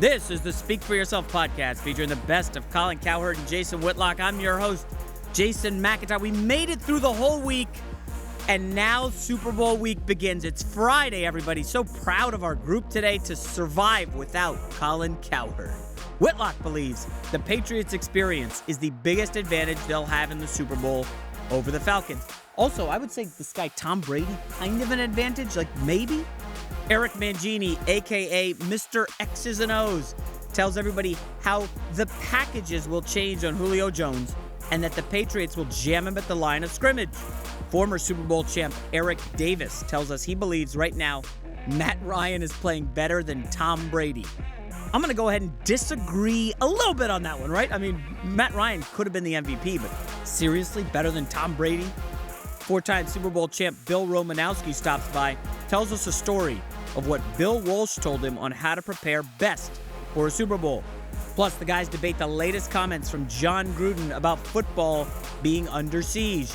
This is the Speak For Yourself podcast featuring the best of Colin Cowherd and Jason Whitlock. I'm your host, Jason McIntyre. We made it through the whole week, and now Super Bowl week begins. It's Friday, everybody. So proud of our group today to survive without Colin Cowherd. Whitlock believes the Patriots' experience is the biggest advantage they'll have in the Super Bowl over the Falcons. Also, I would say this guy Tom Brady, kind of an advantage, like maybe. Eric Mangini, a.k.a. Mr. X's and O's, tells everybody how the packages will change on Julio Jones and that the Patriots will jam him at the line of scrimmage. Former Super Bowl champ Eric Davis tells us he believes right now Matt Ryan is playing better than Tom Brady. I'm going to go ahead and disagree a little bit on that one, right? I mean, Matt Ryan could have been the MVP, but seriously, better than Tom Brady? Four-time Super Bowl champ Bill Romanowski stops by, tells us a story of what Bill Walsh told him on how to prepare best for a Super Bowl. Plus, the guys debate the latest comments from John Gruden about football being under siege.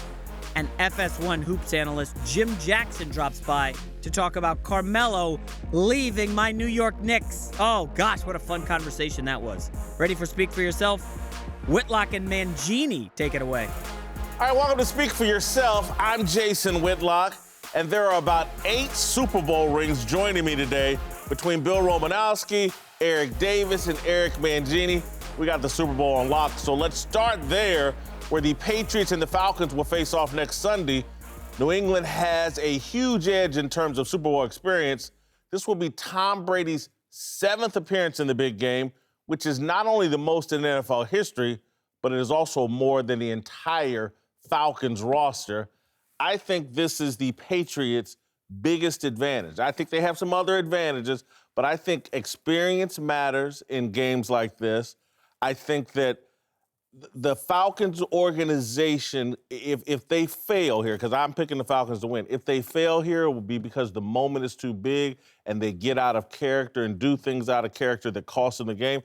And FS1 Hoops analyst Jim Jackson drops by to talk about Carmelo leaving my New York Knicks. Oh gosh, what a fun conversation that was. Ready for Speak For Yourself? Whitlock and Mangini, take it away. All right, welcome to Speak For Yourself. I'm Jason Whitlock, and there are about 8 Super Bowl rings joining me today between Bill Romanowski, Eric Davis, and Eric Mangini. We got the Super Bowl on lock, so let's start there, where the Patriots and the Falcons will face off next Sunday. New England has a huge edge in terms of Super Bowl experience. This will be Tom Brady's 7th appearance in the big game, which is not only the most in NFL history, but it is also more than the entire Falcons roster. I think this is the Patriots' biggest advantage. I think they have some other advantages, but I think experience matters in games like this. I think that the Falcons organization, if they fail here, because I'm picking the Falcons to win, if they fail here, it will be because the moment is too big and they get out of character and do things out of character that cost them the game.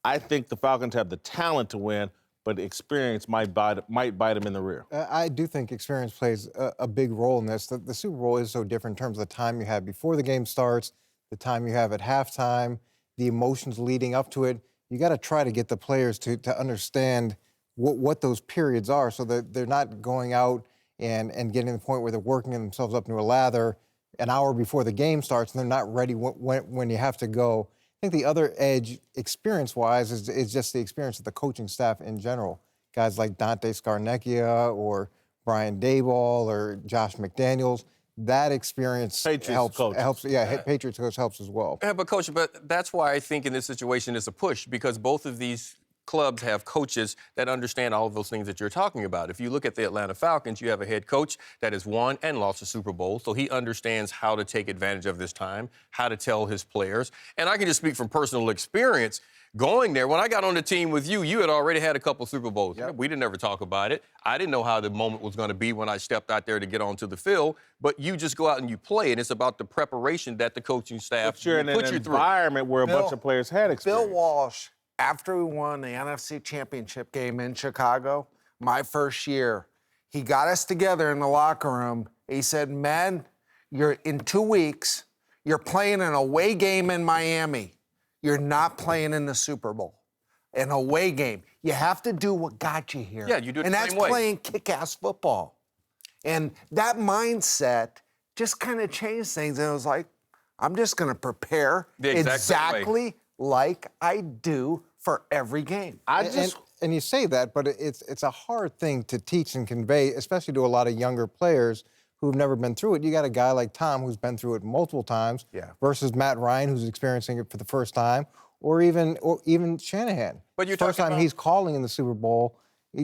I think the Falcons have the talent to win, but experience might bite them in the rear. I do think experience plays a big role in this. The Super Bowl is so different in terms of the time you have before the game starts, the time you have at halftime, the emotions leading up to it. You got to try to get the players to understand what those periods are so that they're not going out and getting to the point where they're working themselves up into a lather an hour before the game starts and they're not ready when you have to go. I think the other edge, experience-wise, is just the experience of the coaching staff in general. Guys like Dante Scarnecchia or Brian Daboll or Josh McDaniels, that experience helps. Patriots coach helps as well. Yeah, but Coach, that's why I think in this situation it's a push, because both of these clubs have coaches that understand all of those things that you're talking about. If you look at the Atlanta Falcons, you have a head coach that has won and lost a Super Bowl, so he understands how to take advantage of this time, how to tell his players. And I can just speak from personal experience. Going there, when I got on the team with you, you had already had a couple Super Bowls. Yep. We didn't ever talk about it. I didn't know how the moment was going to be when I stepped out there to get onto the field, but you just go out and you play, and it's about the preparation that the coaching staff put you in an environment where a bunch of players had experience. Bill Walsh, after we won the NFC Championship game in Chicago, my first year, he got us together in the locker room. He said, "Man, you're in 2 weeks, you're playing an away game in Miami. You're not playing in the Super Bowl. An away game. You have to do what got you here." Yeah, you do it the same way. And that's playing kick-ass football. And that mindset just kind of changed things. And it was like, I'm just going to prepare exactly like I do for every game. And you say that, but it's a hard thing to teach and convey, especially to a lot of younger players who've never been through it. You got a guy like Tom who's been through it multiple times versus Matt Ryan who's experiencing it for the first time, or even Shanahan. But you're first time he's calling in the Super Bowl,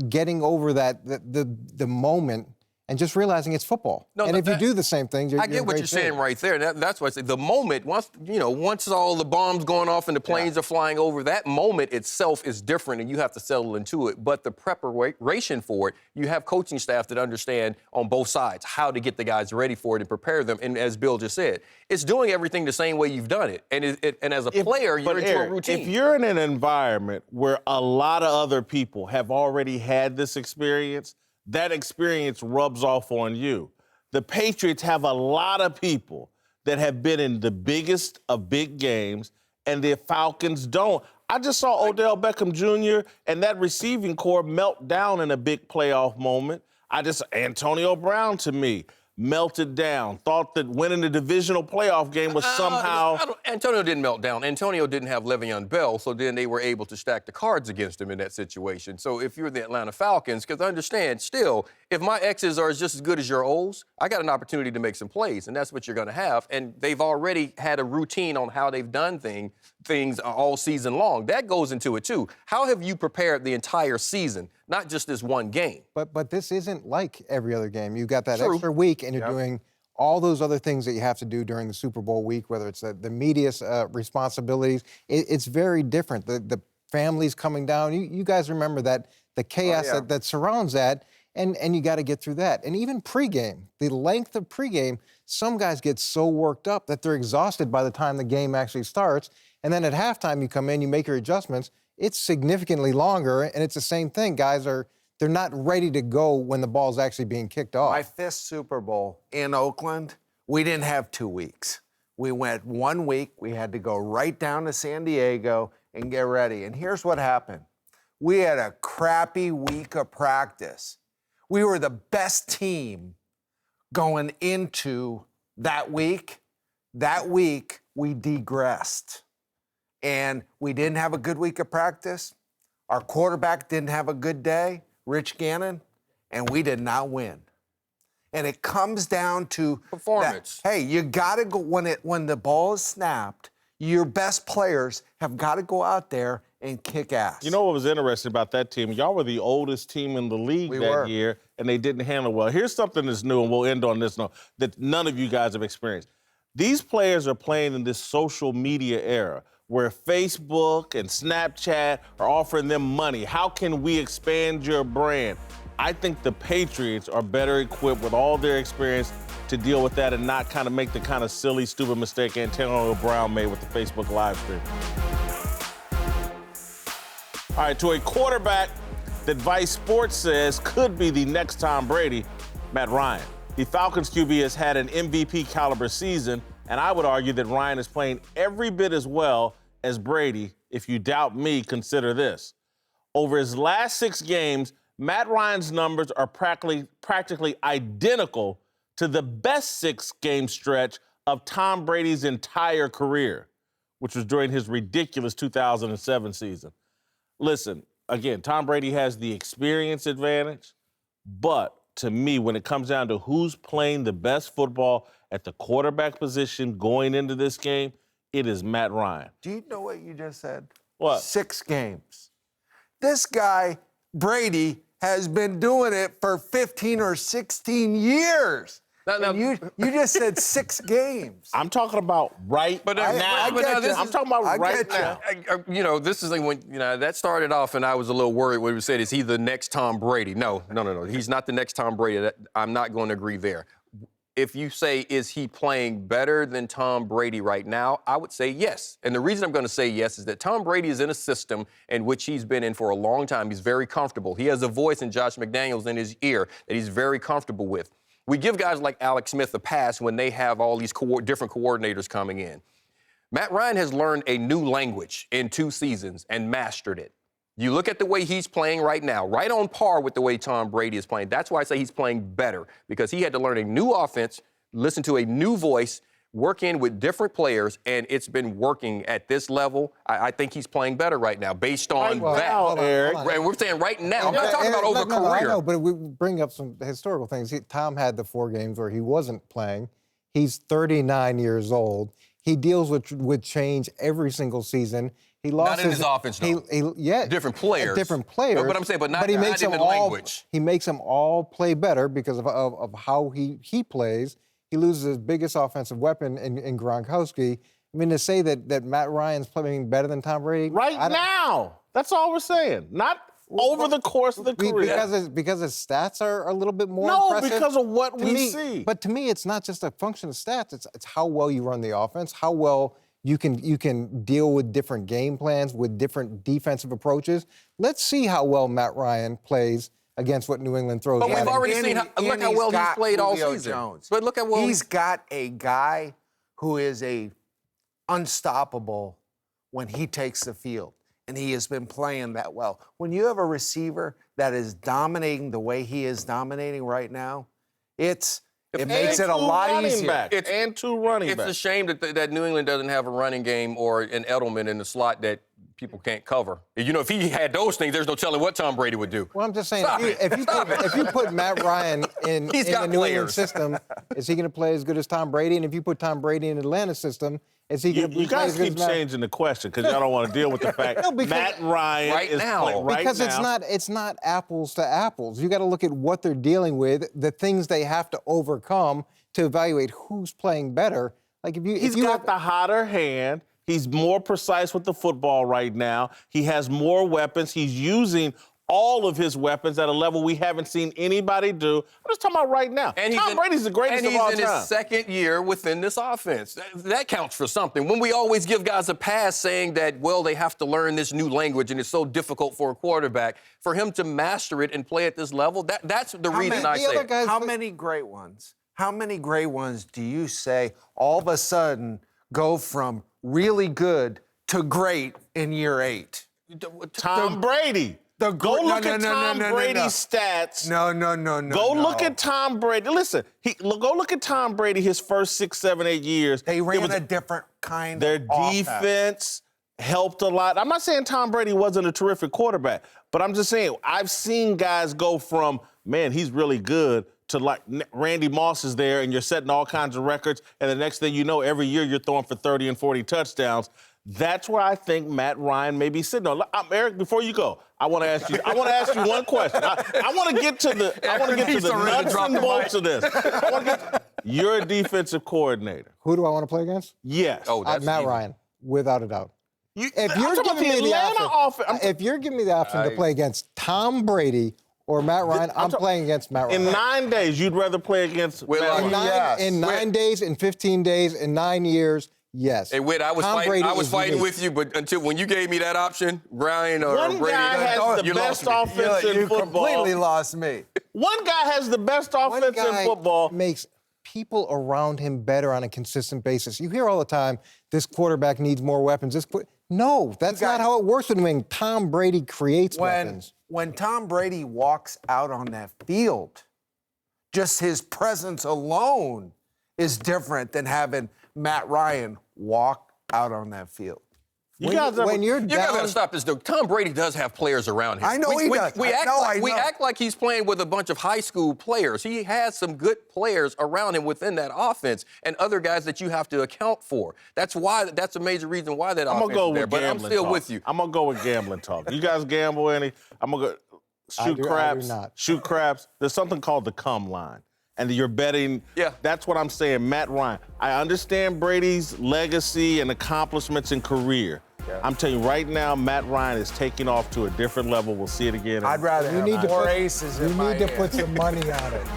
getting over that the moment and just realizing it's football. And if you do the same thing, you're I get what you're saying right there. That's why I say the moment, once all the bombs going off and the planes are flying over, that moment itself is different and you have to settle into it. But the preparation for it, you have coaching staff that understand on both sides how to get the guys ready for it and prepare them. And as Bill just said, it's doing everything the same way you've done it. And as a player, you're into a routine. If you're in an environment where a lot of other people have already had this experience, that experience rubs off on you. The Patriots have a lot of people that have been in the biggest of big games and the Falcons don't. I just saw Odell Beckham Jr. and that receiving core melt down in a big playoff moment. Antonio Brown, to me, melted down, thought that winning the divisional playoff game was somehow... Antonio didn't melt down. Antonio didn't have Le'Veon Bell, so then they were able to stack the cards against him in that situation. So if you're the Atlanta Falcons, because understand, still, if my X's are just as good as your O's, I got an opportunity to make some plays, and that's what you're going to have. And they've already had a routine on how they've done things all season long. That goes into it, too. How have you prepared the entire season, not just this one game? But this isn't like every other game. You've got that True. extra week, and you're doing all those other things that you have to do during the Super Bowl week, whether it's the media's responsibilities. It's very different. The families coming down. You guys remember that the chaos that surrounds that, and you got to get through that. And even pregame, the length of pregame, some guys get so worked up that they're exhausted by the time the game actually starts. And then at halftime, you come in, you make your adjustments. It's significantly longer, and it's the same thing. They're not ready to go when the ball's actually being kicked off. My 5th Super Bowl in Oakland, we didn't have 2 weeks. We went 1 week. We had to go right down to San Diego and get ready. And here's what happened. We had a crappy week of practice. We were the best team going into that week. That week, we degressed. And we didn't have a good week of practice. Our quarterback didn't have a good day, Rich Gannon, and we did not win. And it comes down to performance. Hey, you got to go when the ball is snapped. Your best players have got to go out there and kick ass. You know what was interesting about that team? Y'all were the oldest team in the league year, and they didn't handle well. Here's something that's new, and we'll end on this note, that none of you guys have experienced. These players are playing in this social media era where Facebook and Snapchat are offering them money. How can we expand your brand? I think the Patriots are better equipped with all their experience to deal with that and not kind of make the kind of silly, stupid mistake Antonio Brown made with the Facebook live stream. All right, to a quarterback that Vice Sports says could be the next Tom Brady, Matt Ryan. The Falcons QB has had an MVP caliber season, and I would argue that Ryan is playing every bit as well as Brady. If you doubt me, consider this. Over his last 6 games, Matt Ryan's numbers are practically identical to the best 6-game stretch of Tom Brady's entire career, which was during his ridiculous 2007 season. Listen, again, Tom Brady has the experience advantage, but to me, when it comes down to who's playing the best football at the quarterback position going into this game, it is Matt Ryan. Do you know what you just said? What? 6 games. This guy, Brady, has been doing it for 15 or 16 years. Now, you just said 6 games. I'm talking about right now. I'm talking about right now. You know, this is like when, that started off and I was a little worried when we said, is he the next Tom Brady? No. He's not the next Tom Brady. I'm not going to agree there. If you say, is he playing better than Tom Brady right now, I would say yes. And the reason I'm going to say yes is that Tom Brady is in a system in which he's been in for a long time. He's very comfortable. He has a voice in Josh McDaniels in his ear that he's very comfortable with. We give guys like Alex Smith a pass when they have all these different coordinators coming in. Matt Ryan has learned a new language in 2 seasons and mastered it. You look at the way he's playing right now, right on par with the way Tom Brady is playing. That's why I say he's playing better, because he had to learn a new offense, listen to a new voice, work in with different players, and it's been working at this level. I think he's playing better right now based on that. Eric. And we're saying right now. I'm not talking about over career. I know, but we bring up some historical things. Tom had the 4 games where he wasn't playing. He's 39 years old. He deals with change every single season. He lost not in his offense, no. Different players. But I'm saying, but he makes them in language. He makes them all play better because of how he plays. He loses his biggest offensive weapon in Gronkowski. I mean, to say that Matt Ryan's playing better than Tom Brady right now. That's all we're saying. Not over the course of the career. Because his stats are a little bit more No, impressive. because of what we see. But to me, it's not just a function of stats. It's how well you run the offense, how well you can deal with different game plans, with different defensive approaches. Let's see how well Matt Ryan plays against what New England throws at him. But we've already seen look how well he's played all season. Jones. But look at what he's got a guy who is a unstoppable when he takes the field, and he has been playing that well. When you have a receiver that is dominating the way he is dominating right now, it makes it a lot easier. And 2 running backs. It's a shame that New England doesn't have a running game or an Edelman in the slot that people can't cover. You know, if he had those things, there's no telling what Tom Brady would do. Well, I'm just saying, if you put Matt Ryan in the New England system, is he going to play as good as Tom Brady? And if you put Tom Brady in Atlanta system, is he going to play as good as Matt? You guys keep changing the question because y'all don't want to deal with the fact Matt Ryan is playing right because now. it's not apples to apples. You got to look at what they're dealing with, the things they have to overcome to evaluate who's playing better. Like He's got the hotter hand. He's more precise with the football right now. He has more weapons. He's using all of his weapons at a level we haven't seen anybody do. I'm just talking about right now. And Tom Brady's the greatest of all time. And he's in his second year within this offense. That counts for something. When we always give guys a pass saying that, well, they have to learn this new language and it's so difficult for a quarterback, for him to master it and play at this level, that's the reason I say it. How many great ones? How many great ones do you say all of a sudden go from really good to great in year 8? Tom Brady. Go look at Tom Brady's stats. No. Go look at Tom Brady. Listen, go look at Tom Brady his first 6, 7, 8 years. They ran a different kind of offense. Their defense helped a lot. I'm not saying Tom Brady wasn't a terrific quarterback, but I'm just saying I've seen guys go from, man, he's really good, to like Randy Moss is there and you're setting all kinds of records, and the next thing you know, every year you're throwing for 30 and 40 touchdowns. That's where I think Matt Ryan may be sitting on. Eric, before you go, I want to ask you one question. I want to get to the nuts and bolts of this. You're a defensive coordinator. Who do I want to play against? Yes. Matt Ryan, without a doubt. If you're giving me the option to play against Tom Brady or Matt Ryan, I'm playing against Matt Ryan. In 9 days, you'd rather play against Matt Ryan? In 9 days, in 15 days, in 9 years, yes. Hey, Whit, I was fighting with you, but until when you gave me that option, Ryan or Brady, one guy has the best offense in football. You completely lost me. One guy has the best offense in football. Makes people around him better on a consistent basis. You hear all the time, this quarterback needs more weapons. No, that's not how it works when Tom Brady creates weapons. When Tom Brady walks out on that field, just his presence alone is different than having Matt Ryan walk out on that field. You guys got to stop this, though. Tom Brady does have players around him. I know he does. We act like he's playing with a bunch of high school players. He has some good players around him within that offense and other guys that you have to account for. That's a major reason why that offense is there. But I'm still with you. I'm going to go with gambling talk. You guys gamble any? I'm going to go shoot craps. There's something called the come line. And you're betting. Yeah. That's what I'm saying, Matt Ryan. I understand Brady's legacy and accomplishments in career. Yeah. I'm telling you right now, Matt Ryan is taking off to a different level. We'll see it again. I'd rather have more aces in my hand. You need to put some money on it.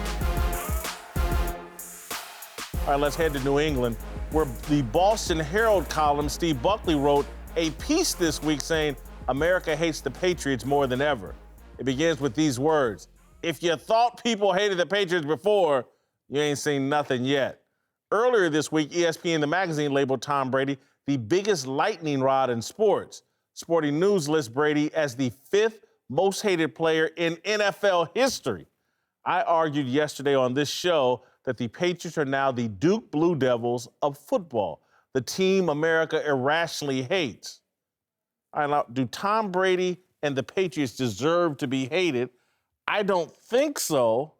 All right, let's head to New England, where the Boston Herald column, Steve Buckley, wrote a piece this week saying America hates the Patriots more than ever. It begins with these words: if you thought people hated the Patriots before, you ain't seen nothing yet. Earlier this week, ESPN, the magazine, labeled Tom Brady the biggest lightning rod in sports. Sporting News lists Brady as the 5th most hated player in NFL history. I argued yesterday on this show that the Patriots are now the Duke Blue Devils of football, the team America irrationally hates. All right, now, do Tom Brady and the Patriots deserve to be hated? I don't think so,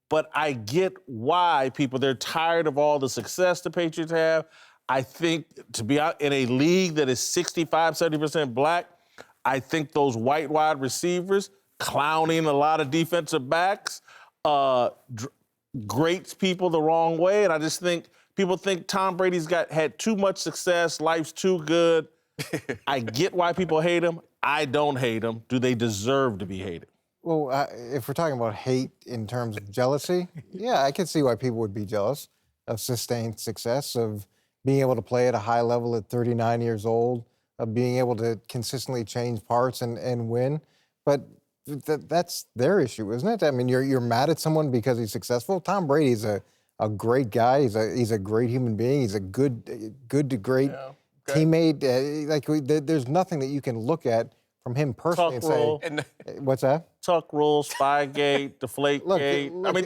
but I get why they're tired of all the success the Patriots have. I think to be out in a league that is 65, 70% black, I think those white wide receivers clowning a lot of defensive backs grates people the wrong way. And I just think people think Tom Brady's had too much success, life's too good. I get why people hate him. I don't hate him. Do they deserve to be hated? Well, if we're talking about hate in terms of jealousy, yeah, I can see why people would be jealous of sustained success, of being able to play at a high level at 39 years old, of being able to consistently change parts and win. But that's their issue, isn't it? I mean, you're mad at someone because he's successful. Tom Brady's a great guy. He's a great human being. He's a good to great teammate. There's nothing that you can look at from him personally Tuck rule. and say, what's that? Tuck rule, Spygate, Deflategate. I mean,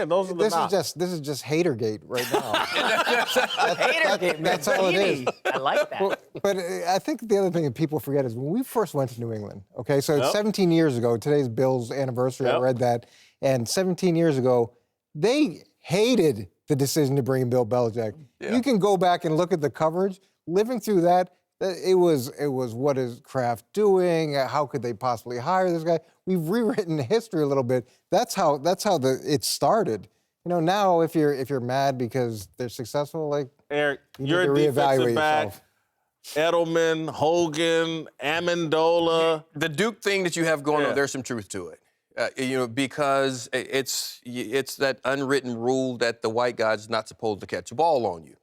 those are the knocks. This is just Hatergate right now. Hatergate, that's all it is. I like that. But I think the other thing that people forget is when we first went to New England, okay, so it's 17 years ago. Today's Bills' anniversary, I read that. And 17 years ago, they hated the decision to bring in Bill Belichick. Yeah. You can go back and look at the coverage. Living through that, it was what is Kraft doing? How could they possibly hire this guy? We've rewritten history a little bit. That's how it started. You know, now if you're mad because they're successful, like Eric, you you're a need to defensive reevaluate back. yourself. Edelman, Hogan, Amendola. The Duke thing that you have going on, there's some truth to it. Because it's that unwritten rule that the white guy's not supposed to catch a ball on you.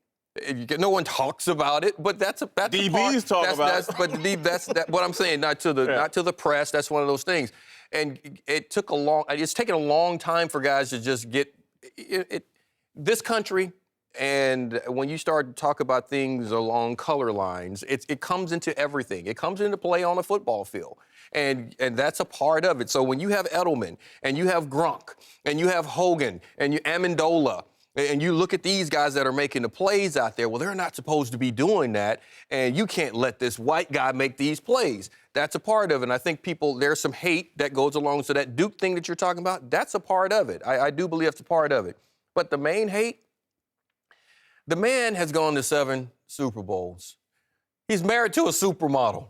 No one talks about it, but that's DBs talk about it. But that's what I'm saying. Not to the press. That's one of those things. And it's taken a long time for guys to just get this country. And when you start to talk about things along color lines, it comes into everything. It comes into play on a football field. And that's a part of it. So when you have Edelman and you have Gronk and you have Hogan and you Amendola, and you look at these guys that are making the plays out there, well, they're not supposed to be doing that, and you can't let this white guy make these plays. That's a part of it, and I think there's some hate that goes along. So that Duke thing that you're talking about, that's a part of it. I do believe that's a part of it. But the main hate, the man has gone to 7 Super Bowls. He's married to a supermodel.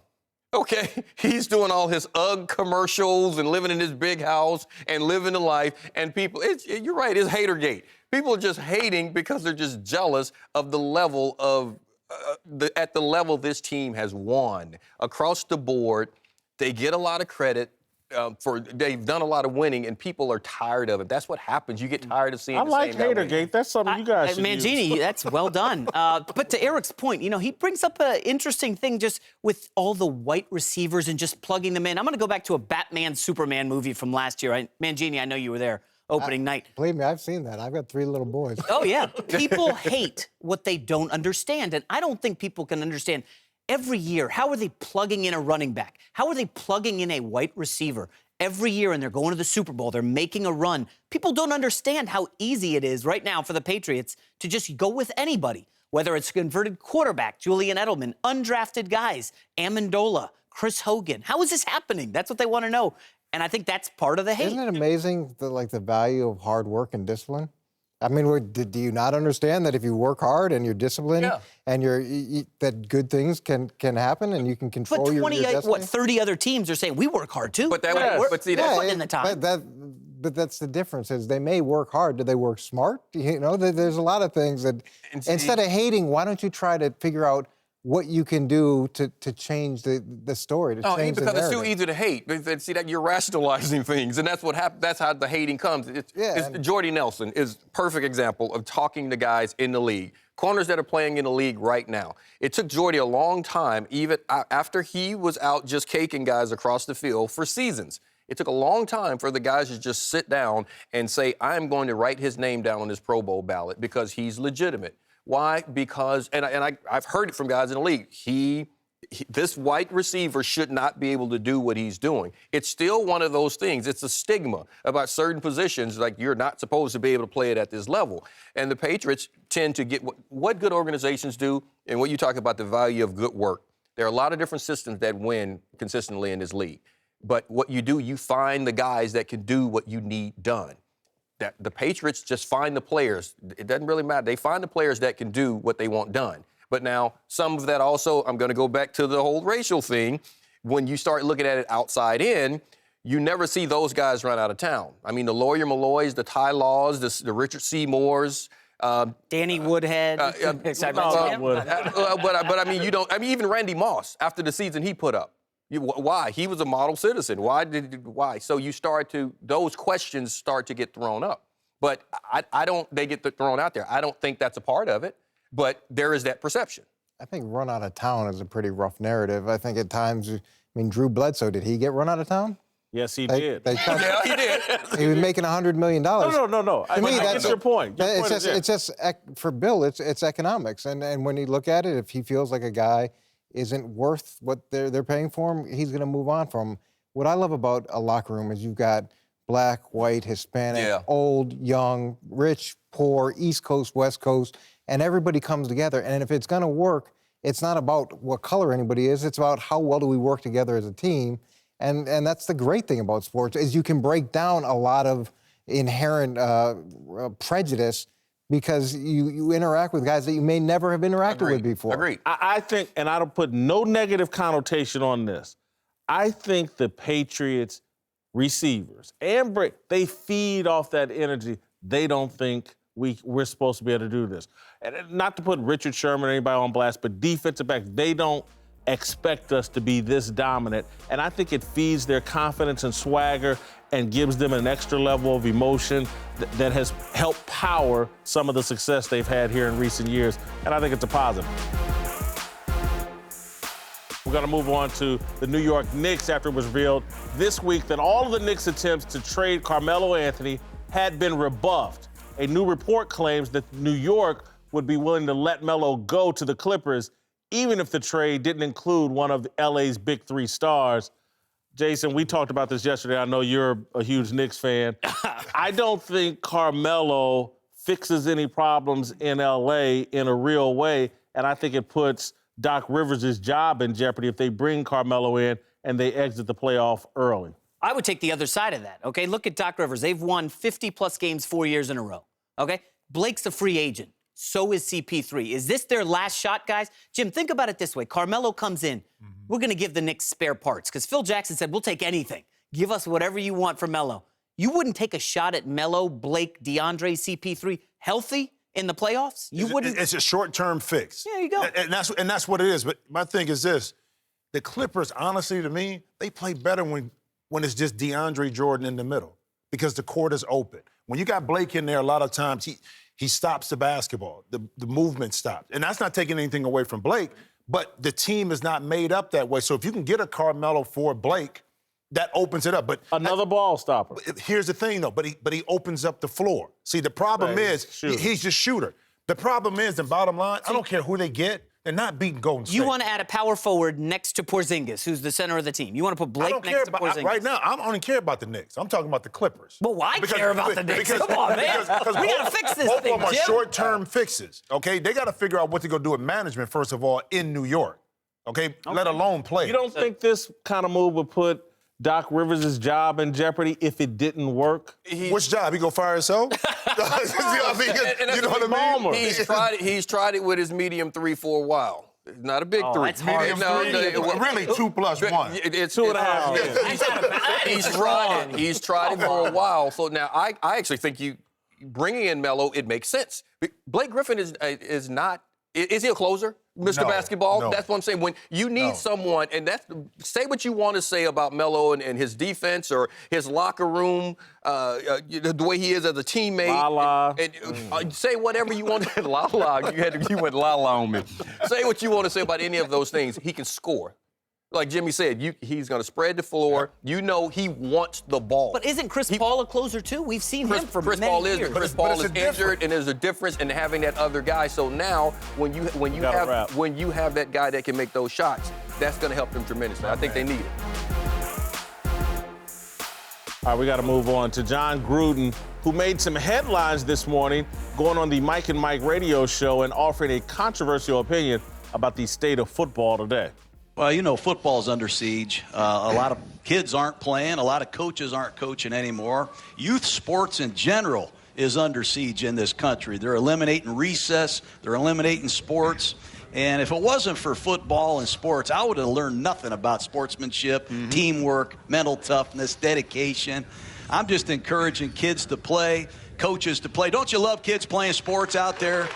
Okay, he's doing all his UGG commercials and living in his big house and living the life. And people, you're right, it's Hatergate. People are just hating because they're just jealous of the level of at the level this team has won across the board. They get a lot of credit. They've done a lot of winning, and people are tired of it. That's what happens. You get tired of seeing the same guy winning. Hatergate. That's something you guys should Mangini, use. that's well done. But to Eric's point, he brings up an interesting thing just with all the white receivers and just plugging them in. I'm going to go back to a Batman, Superman movie from last year. Mangini, I know you were there opening night. Believe me, I've seen that. I've got 3 little boys. Oh, yeah. People hate what they don't understand, and I don't think people can understand. Every year, how are they plugging in a running back? How are they plugging in a white receiver? Every year, and they're going to the Super Bowl. They're making a run. People don't understand how easy it is right now for the Patriots to just go with anybody, whether it's converted quarterback, Julian Edelman, undrafted guys, Amendola, Chris Hogan. How is this happening? That's what they want to know. And I think that's part of the hate. Isn't it amazing the value of hard work and discipline? I mean, do you not understand that if you work hard and you're disciplined and that good things can happen and you can control your destiny? 30 other teams are saying we work hard too. But in the time. But that's the difference is they may work hard. Do they work smart? There's a lot of things that instead of hating, why don't you try to figure out what you can do to change the story, to change the narrative. Because it's too easy to hate. See, that you're rationalizing things, and that's what happens. That's how the hating comes. Jordy Nelson is a perfect example of talking to guys in the league, corners that are playing in the league right now. It took Jordy a long time, even after he was out just caking guys across the field for seasons. It took a long time for the guys to just sit down and say, I'm going to write his name down on this Pro Bowl ballot because he's legitimate. Why? Because, and I've heard it from guys in the league, this white receiver should not be able to do what he's doing. It's still one of those things. It's a stigma about certain positions, like you're not supposed to be able to play it at this level. And the Patriots tend to get what good organizations do, and what you talk about the value of good work. There are a lot of different systems that win consistently in this league. But what you do, you find the guys that can do what you need done. That the Patriots just find the players. It doesn't really matter. They find the players that can do what they want done. But now, some of that also, I'm going to go back to the whole racial thing. When you start looking at it outside in, you never see those guys run out of town. I mean, the Lawyer Malloys, the Ty Laws, the Richard Seymours. Danny Woodhead. But I mean, you don't. I mean, even Randy Moss, after the season he put up. Why? He was a model citizen. Why? So those questions start to get thrown up. But they get thrown out there. I don't think that's a part of it, but there is that perception. I think run out of town is a pretty rough narrative. I think at times, Drew Bledsoe, did he get run out of town? Yes, he did. Yeah, he did. He was making $100 million. No. I get your point. It's just for Bill, it's economics. And when you look at it, if he feels like a guy isn't worth what they're paying for him, he's going to move on from him. What I love about a locker room is you've got black, white, Hispanic, old, young, rich, poor, East Coast, West Coast, and everybody comes together. And if it's going to work, it's not about what color anybody is. It's about how well do we work together as a team. And that's the great thing about sports is you can break down a lot of inherent prejudice because you interact with guys that you may never have interacted with before. Agreed. I think, and I don't put no negative connotation on this, I think the Patriots receivers and Brady, they feed off that energy. They don't think we're supposed to be able to do this. And not to put Richard Sherman or anybody on blast, but defensive backs, they don't expect us to be this dominant. And I think it feeds their confidence and swagger and gives them an extra level of emotion that has helped power some of the success they've had here in recent years. And I think it's a positive. We're going to move on to the New York Knicks after it was revealed this week that all of the Knicks' attempts to trade Carmelo Anthony had been rebuffed. A new report claims that New York would be willing to let Melo go to the Clippers even if the trade didn't include one of LA's big three stars. Jason, we talked about this yesterday. I know you're a huge Knicks fan. I don't think Carmelo fixes any problems in LA in a real way, and I think it puts Doc Rivers' job in jeopardy if they bring Carmelo in and they exit the playoff early. I would take the other side of that, okay? Look at Doc Rivers. They've won 50-plus games 4 years in a row, okay? Blake's a free agent. So is CP3. Is this their last shot, guys? Jim, think about it this way. Carmelo comes in. We're going to give the Knicks spare parts because Phil Jackson said, we'll take anything. Give us whatever you want for Melo. You wouldn't take a shot at Melo, Blake, DeAndre, CP3 healthy in the playoffs? You wouldn't? It's a short-term fix. There you go. And that's what it is. But my thing is this. The Clippers, honestly, to me, they play better when it's just DeAndre Jordan in the middle because the court is open. When you got Blake in there, a lot of times he stops the basketball. The movement stops. And that's not taking anything away from Blake, but the team is not made up that way. So if you can get a Carmelo for Blake, that opens it up. But another ball stopper. Here's the thing, though. But he opens up the floor. See, the problem is he's just shooter. The problem is, the bottom line, I don't care who they get. They're not beating Golden State. You want to add a power forward next to Porzingis, who's the center of the team. You want to put Blake next to Porzingis. Right now, I don't care about the Knicks. I'm talking about the Clippers. Well, I care about the Knicks. Come on, man. We got to fix this both thing, of them are Jim. short-term fixes, okay? They got to figure out what they're going to do with management, first of all, in New York, okay? Let alone play. You don't think this kind of move would put Doc Rivers' job in jeopardy if it didn't work? Which job? He gonna fire himself? You know what I mean? He's tried it with his medium 3 for a while. Not a big 3. That's hard. Really 2 plus 1. It's 2.5. He's tried it for a while. So now I actually think you bringing in Melo, it makes sense. Blake Griffin is not. Is he a closer, Mr. Basketball? No. That's what I'm saying. When you need someone, and say what you want to say about Melo and his defense or his locker room, the way he is as a teammate. La-la. And say whatever you want. La-la. You went la-la on me. Say what you want to say about any of those things. He can score. Like Jimmy said, he's going to spread the floor. You know he wants the ball. But isn't Chris Paul a closer, too? We've seen him for many years. Chris Paul is injured, and there's a difference in having that other guy. So now, when you have that guy that can make those shots, that's going to help them tremendously. I think they need it. All right, we got to move on to John Gruden, who made some headlines this morning going on the Mike and Mike radio show and offering a controversial opinion about the state of football today. Well, you know, football's under siege. A lot of kids aren't playing. A lot of coaches aren't coaching anymore. Youth sports in general is under siege in this country. They're eliminating recess. They're eliminating sports. And if it wasn't for football and sports, I would have learned nothing about sportsmanship, teamwork, mental toughness, dedication. I'm just encouraging kids to play, coaches to play. Don't you love kids playing sports out there?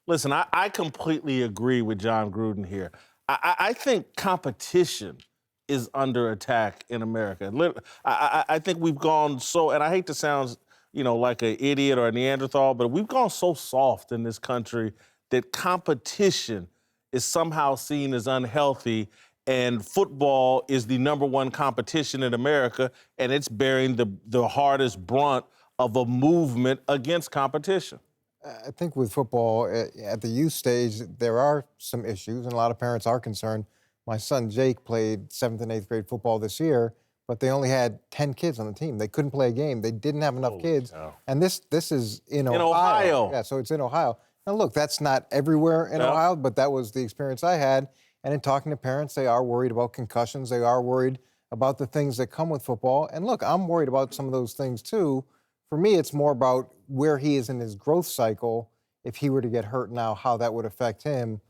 Listen, I completely agree with John Gruden here. I think competition is under attack in America. I think we've gone so, and I hate to sound, like an idiot or a Neanderthal, but we've gone so soft in this country that competition is somehow seen as unhealthy, and football is the #1 competition in America, and it's bearing the hardest brunt of a movement against competition. I think with football at the youth stage, there are some issues, and a lot of parents are concerned. My son Jake played 7th and 8th grade football this year, but they only had 10 kids on the team. They couldn't play a game. They didn't have enough kids. Cow. And this is in Ohio. Ohio. Yeah, so it's in Ohio. Now, look, that's not everywhere in Ohio, but that was the experience I had. And in talking to parents, they are worried about concussions. They are worried about the things that come with football. And look, I'm worried about some of those things too. For me, it's more about where he is in his growth cycle. If he were to get hurt now, how that would affect him.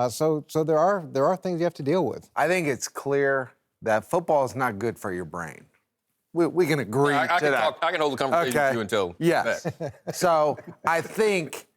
So there are things you have to deal with. I think it's clear that football is not good for your brain. We can agree to that. I can hold the conversation with you until. Yes. So I think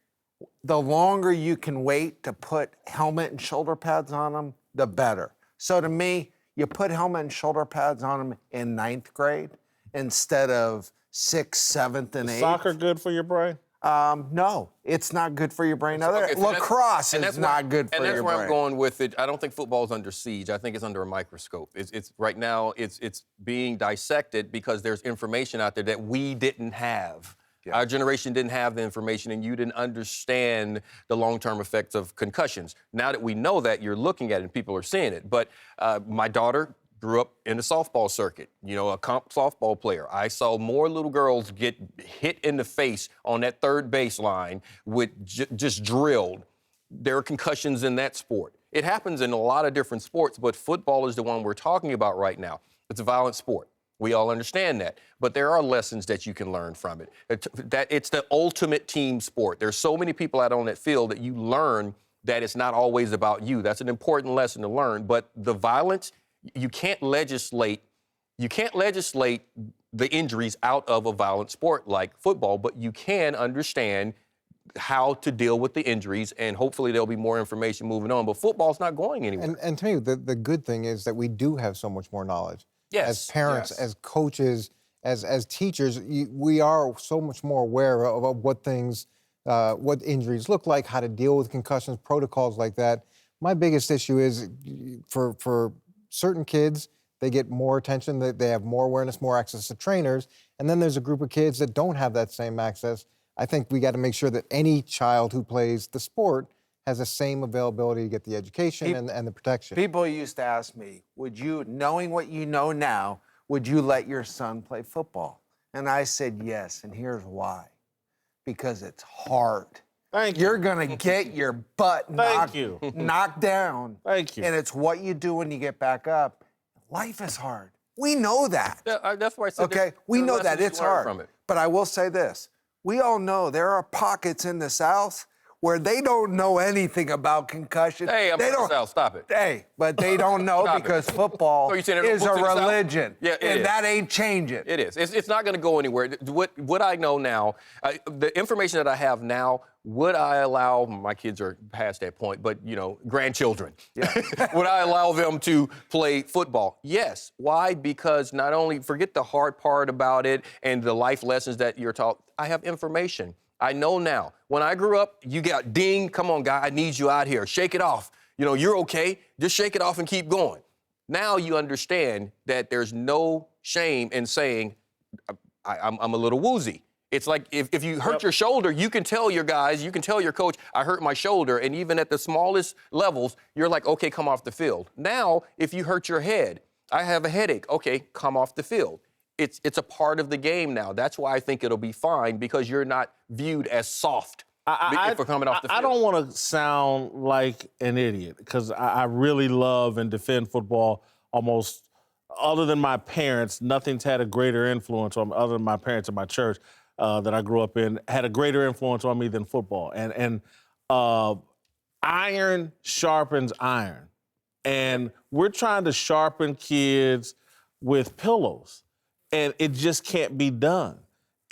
the longer you can wait to put helmet and shoulder pads on them, the better. So to me, you put helmet and shoulder pads on them in 9th grade instead of 6th, 7th, and 8th. Is soccer good for your brain? No, it's not good for your brain. Okay, so Lacrosse is not good for your brain. And that's where I'm going with it. I don't think football's under siege. I think it's under a microscope. It's right now it's being dissected because there's information out there that we didn't have. Yeah. Our generation didn't have the information, and you didn't understand the long-term effects of concussions. Now that we know that, you're looking at it and people are seeing it. But my daughter grew up in the softball circuit, a comp softball player. I saw more little girls get hit in the face on that third baseline with just drilled. There are concussions in that sport. It happens in a lot of different sports, but football is the one we're talking about right now. It's a violent sport. We all understand that. But there are lessons that you can learn from it. That it's the ultimate team sport. There's so many people out on that field that you learn that it's not always about you. That's an important lesson to learn. But the violence, you can't legislate the injuries out of a violent sport like football, but you can understand how to deal with the injuries, and hopefully there'll be more information moving on. But football's not going anywhere. And to me, the good thing is that we do have so much more knowledge. Yes. As parents, as coaches, as teachers, we are so much more aware of what things, what injuries look like, how to deal with concussions, protocols like that. My biggest issue is for certain kids, they get more attention, they have more awareness, more access to trainers, and then there's a group of kids that don't have that same access. I think we got to make sure that any child who plays the sport has the same availability to get the education and the protection. People used to ask me, knowing what you know now, would you let your son play football? And I said yes, and here's why. Because it's hard. Thank you. You're going to get your butt knocked down. Thank you. And it's what you do when you get back up. Life is hard. We know that. Yeah, that's why I said okay, we know that it's hard. From it. But I will say this. We all know there are pockets in the South where they don't know anything about concussion. Hey, I'm from the South. Stop it. Hey, but they don't know because football is a religion. Yeah, and that ain't changing. It is. It's not going to go anywhere. What I know now, the information that I have now, would I allow, my kids are past that point, but, grandchildren, would I allow them to play football? Yes. Why? Because not only, forget the hard part about it and the life lessons that you're taught, I have information. I know now. When I grew up, you got ding, come on, guy, I need you out here. Shake it off. You're okay. Just shake it off and keep going. Now you understand that there's no shame in saying, I'm a little woozy. It's like if you hurt your shoulder, you can tell your guys, you can tell your coach, I hurt my shoulder. And even at the smallest levels, you're like, okay, come off the field. Now, if you hurt your head, I have a headache. Okay, come off the field. It's a part of the game now. That's why I think it'll be fine, because you're not viewed as soft for coming off the field. I don't want to sound like an idiot, because I really love and defend football. Almost, other than my parents, nothing's had a greater influence on me, other than my parents and my church that I grew up in, had a greater influence on me than football. And iron sharpens iron. And we're trying to sharpen kids with pillows. And it just can't be done.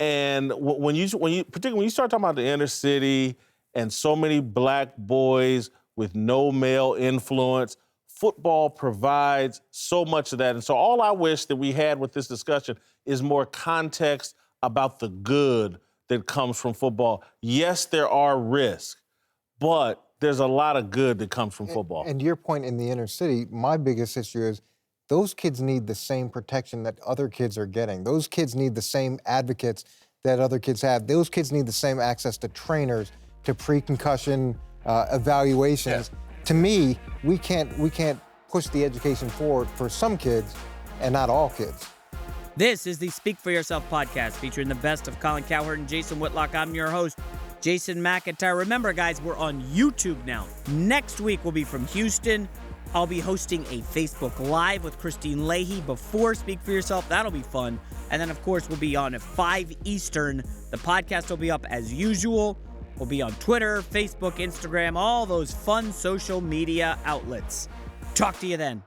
And particularly when you start talking about the inner city and so many black boys with no male influence, football provides so much of that. And so all I wish that we had with this discussion is more context about the good that comes from football. Yes, there are risks, but there's a lot of good that comes from football. And to your point in the inner city, my biggest issue is those kids need the same protection that other kids are getting. Those kids need the same advocates that other kids have. Those kids need the same access to trainers, to pre-concussion evaluations. To me, we can't push the education forward for some kids and not all kids. This is the Speak for Yourself podcast featuring the best of Colin Cowherd and Jason Whitlock. I'm your host, Jason McIntyre. Remember, guys, we're on YouTube now. Next week, we'll be from Houston. I'll be hosting a Facebook Live with Christine Leahy before Speak for Yourself. That'll be fun. And then, of course, we'll be on at 5 Eastern. The podcast will be up as usual. We'll be on Twitter, Facebook, Instagram, all those fun social media outlets. Talk to you then.